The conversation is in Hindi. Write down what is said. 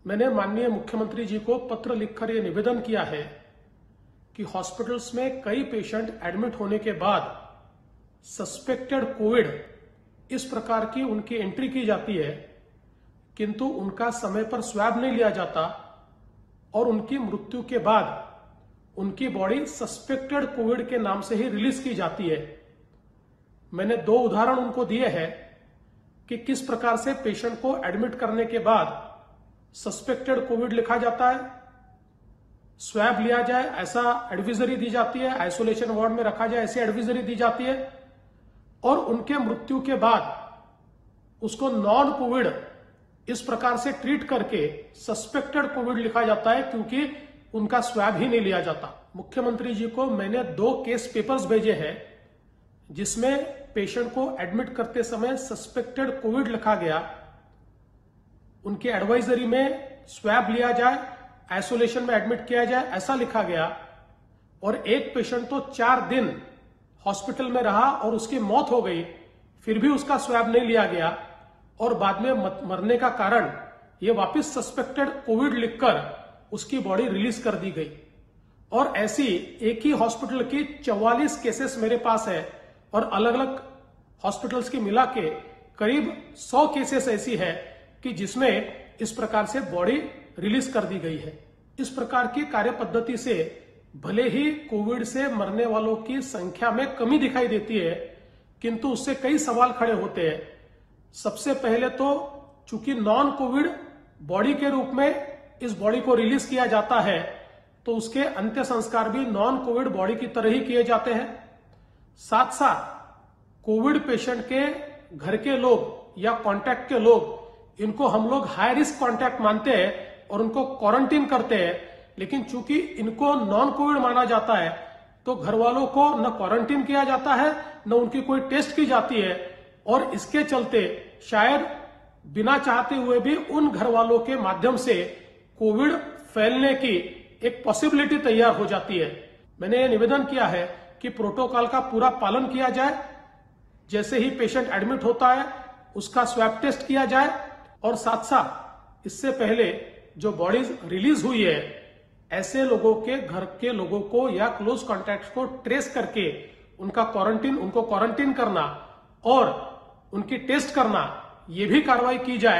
मैंने माननीय मुख्यमंत्री जी को पत्र लिखकर यह निवेदन किया है कि हॉस्पिटल्स में कई पेशेंट एडमिट होने के बाद सस्पेक्टेड कोविड इस प्रकार की उनकी एंट्री की जाती है, किंतु उनका समय पर स्वैब नहीं लिया जाता और उनकी मृत्यु के बाद उनकी बॉडी सस्पेक्टेड कोविड के नाम से ही रिलीज की जाती है। मैंने 2 उदाहरण उनको दिए हैं कि किस प्रकार से पेशेंट को एडमिट करने के बाद सस्पेक्टेड कोविड लिखा जाता है, स्वैब लिया जाए ऐसा एडवाइजरी दी जाती है, आइसोलेशन वार्ड में रखा जाए ऐसी एडवाइजरी दी जाती है, और उनके मृत्यु के बाद उसको नॉन कोविड इस प्रकार से ट्रीट करके सस्पेक्टेड कोविड लिखा जाता है क्योंकि उनका स्वैब ही नहीं लिया जाता। मुख्यमंत्री जी को मैंने 2 केस पेपर्स भेजे हैं जिसमें पेशेंट को एडमिट करते समय सस्पेक्टेड कोविड लिखा गया, उनके एडवाइजरी में स्वैब लिया जाए, आइसोलेशन में एडमिट किया जाए ऐसा लिखा गया, और एक पेशेंट तो 4 दिन हॉस्पिटल में रहा और उसकी मौत हो गई, फिर भी उसका स्वैब नहीं लिया गया और बाद में मरने का कारण ये वापस सस्पेक्टेड कोविड लिखकर उसकी बॉडी रिलीज कर दी गई। और ऐसी एक ही हॉस्पिटल की 44 केसेस मेरे पास है और अलग अलग हॉस्पिटल्स की मिला के करीब 100 केसेस ऐसी है कि जिसमें इस प्रकार से बॉडी रिलीज कर दी गई है। इस प्रकार की कार्य पद्धति से भले ही कोविड से मरने वालों की संख्या में कमी दिखाई देती है, किंतु उससे कई सवाल खड़े होते हैं। सबसे पहले तो चूंकि नॉन कोविड बॉडी के रूप में इस बॉडी को रिलीज किया जाता है, तो उसके अंत्य संस्कार भी नॉन कोविड बॉडी की तरह ही किए जाते हैं। साथ साथ कोविड पेशेंट के घर के लोग या कांटेक्ट के लोग, इनको हम लोग हाई रिस्क कांटेक्ट मानते हैं और उनको क्वारंटीन करते हैं, लेकिन चूंकि इनको नॉन कोविड माना जाता है तो घर वालों को न क्वारंटीन किया जाता है न उनकी कोई टेस्ट की जाती है, और इसके चलते शायद बिना चाहते हुए भी उन घर वालों के माध्यम से कोविड फैलने की एक पॉसिबिलिटी तैयार हो जाती है। मैंने ये निवेदन किया है कि प्रोटोकॉल का पूरा पालन किया जाए, जैसे ही पेशेंट एडमिट होता है उसका स्वैब टेस्ट किया जाए, और साथ साथ इससे पहले जो बॉडीज रिलीज हुई है ऐसे लोगों के घर के लोगों को या क्लोज कॉन्टैक्ट को ट्रेस करके उनको क्वारंटीन करना और उनकी टेस्ट करना, ये भी कार्रवाई की जाए।